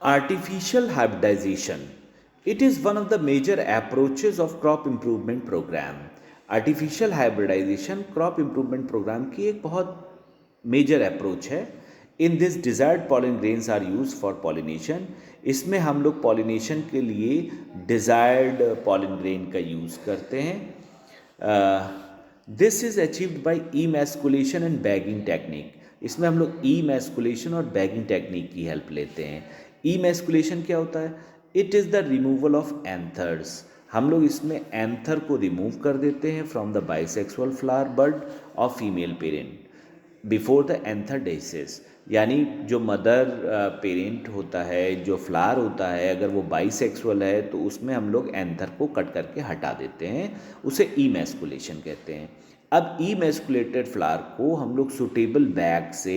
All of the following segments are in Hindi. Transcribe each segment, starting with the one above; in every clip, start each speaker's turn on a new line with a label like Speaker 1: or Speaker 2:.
Speaker 1: Artificial hybridization. It is one of the major approaches of crop improvement program. Artificial hybridization crop improvement program की एक बहुत मेजर अप्रोच है. In this desired pollen grains are use for pollination. इसमें हम लोग पॉलिनेशन के लिए डिज़ायर्ड पॉलन ग्रेन का यूज़ करते हैं. This is achieved by emasculation and bagging technique. इसमें हम लोग इमैस्कुलेशन और बैगिंग टेक्निक की हेल्प लेते हैं. इमैस्कुलेशन क्या होता है? It is the removal of anthers. हम लोग इसमें एंथर को रिमूव कर देते हैं from the bisexual flower bud of female parent before the anther dehiscence. यानी जो मदर पेरेंट होता है, जो फ्लावर होता है, अगर वो बाइसेक्सुअल है तो उसमें हम लोग एंथर को कट करके हटा देते हैं. उसे इमैस्कुलेशन कहते हैं. अब इमैस्कुलेटेड फ्लावर को हम लोग सूटेबल बैग से,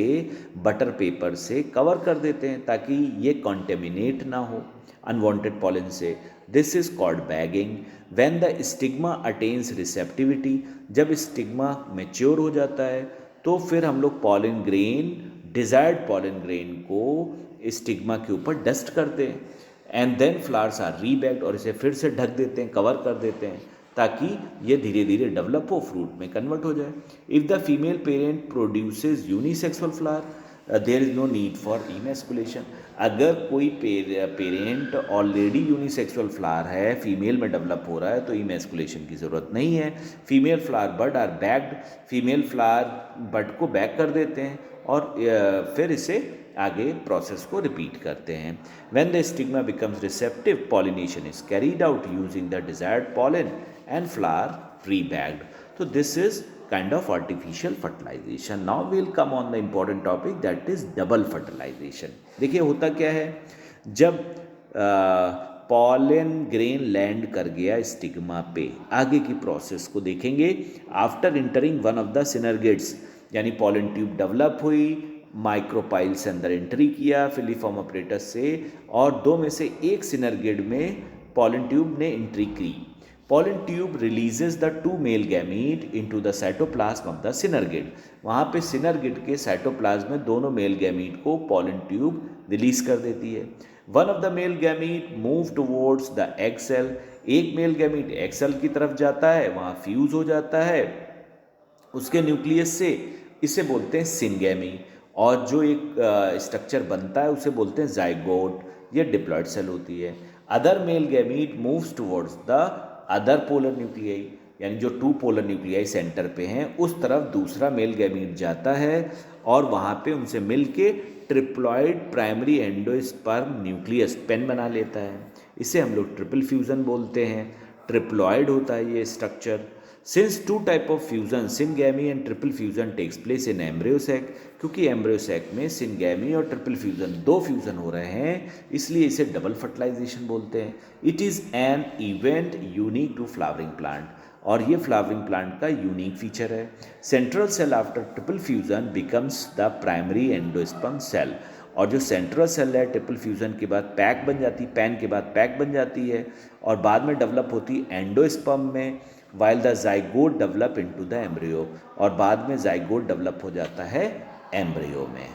Speaker 1: बटर पेपर से कवर कर देते हैं ताकि ये कॉन्टेमिनेट ना हो अनवांटेड पॉलन से. This is called bagging. When the stigma attains receptivity, जब स्टिग्मा मैच्योर हो जाता है तो फिर हम लोग pollen grain, desired pollen grain को स्टिग्मा के ऊपर डस्ट करते हैं. एंड देन फ्लावर्स आर रीबैग्ड, और इसे फिर से ढक देते हैं, कवर कर देते हैं ताकि ये धीरे धीरे डेवलप हो, फ्रूट में कन्वर्ट हो जाए. If the female parent produces unisexual flower there is no need for emasculation. अगर कोई पेरेंट ऑलरेडी यूनिसेक्सुअल फ्लावर है, फीमेल में डेवलप हो रहा है, तो इमैस्कुलेशन की ज़रूरत नहीं है. Female flower bud are bagged. Female flower bud को बैग कर देते हैं और फिर इसे आगे प्रोसेस को रिपीट करते हैं. When the stigma becomes receptive, pollination is carried out using the desired pollen and flower pre-bagged. So this is kind of artificial fertilization. Now we'll come on the important topic, that is double fertilization. देखिए होता क्या है, जब पॉलन ग्रेन लैंड कर गया स्टिग्मा पे, आगे की प्रोसेस को देखेंगे. After entering one of the synergids, यानी पॉलन ट्यूब डेवलप हुई, माइक्रोपाइल से अंदर एंट्री किया फिलीफॉर्म अपरेटस से, और दो में से एक सिनर्गेड में पॉलन ट्यूब ने एंट्री की. Pollen tube releases the two male gamete into the cytoplasm of the synergid. वहाँ पे synergid के cytoplasm में दोनों male gamete को pollen tube रिलीज कर देती है. One of the male gamete move towards the egg cell. एक male gamete egg cell की तरफ जाता है, वहाँ फ्यूज हो जाता है उसके न्यूक्लियस से. इसे बोलते हैं सिनगैमी. और जो एक स्ट्रक्चर बनता है उसे बोलते हैं जाइगोट. ये डिप्लॉयड सेल होती है. Other male gamete moves towards the other polar nuclei, यानी जो टू पोलर न्यूक्लियाई सेंटर पे हैं उस तरफ दूसरा मेल गैमीट जाता है और वहाँ पे उनसे मिल के triploid primary endosperm nucleus PEN बना लेता है. इसे हम लोग ट्रिपल फ्यूज़न बोलते हैं. ट्रिप्लॉइड होता है ये structure. Since two type of fusion, syngamy and triple fusion takes place in embryo sac, क्योंकि एम्ब्रियो सैक में सिनगैमी और ट्रिपल फ्यूजन दो फ्यूजन हो रहे हैं, इसलिए इसे डबल फर्टिलाइजेशन बोलते हैं. It is an event unique to flowering plant, और ये फ्लावरिंग प्लांट का यूनिक फीचर है. Central cell after triple fusion becomes the primary endosperm cell. और जो सेंट्रल सेल है ट्रिपल फ्यूजन के बाद पैक बन जाती, पैन के बाद पैक बन जाती है और बाद में डेवलप होती एंडोस्पर्म में, while the zygote develop into the embryo, और बाद में zygote डेवलप हो जाता है एम्ब्रियो में.